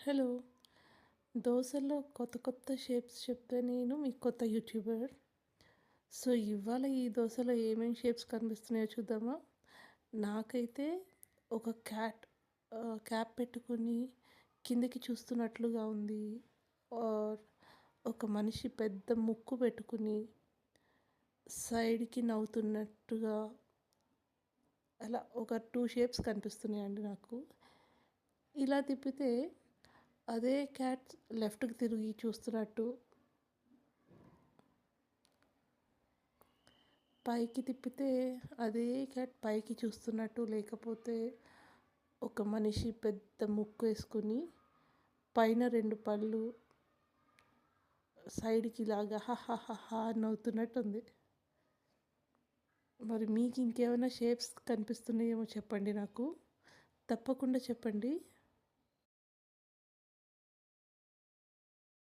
Hello! దోసల్లో కొత్త కొత్త shapes చెప్పే నేను మీ కొత్త యూట్యూబర్. సో, ఇవాళ ఈ దోసలో ఏమేం షేప్స్ కనిపిస్తున్నాయో చూద్దామా? నాకైతే ఒక క్యాప్ పెట్టుకొని కిందకి చూస్తున్నట్లుగా ఉంది. ఆర్ ఒక మనిషి పెద్ద ముక్కు పెట్టుకొని సైడ్‌కి నవ్వుతున్నట్టుగా అలా ఒక 2 షేప్స్ కనిపిస్తున్నాయండి నాకు. ఇలా తిప్పితే అదే క్యాట్ లెఫ్ట్‌కి తిరిగి చూస్తున్నట్టు, పైకి తిప్పితే అదే క్యాట్ పైకి చూస్తున్నట్టు, లేకపోతే ఒక మనిషి పెద్ద ముక్కేసుకొని పైన 2 పళ్ళు సైడ్‌కి ఇలాగా హహహహా అని నవ్వుతున్నట్టుంది. మరి మీకు ఇంకేమైనా షేప్స్ కనిపిస్తున్నాయేమో చెప్పండి నాకు. తప్పకుండా చెప్పండి.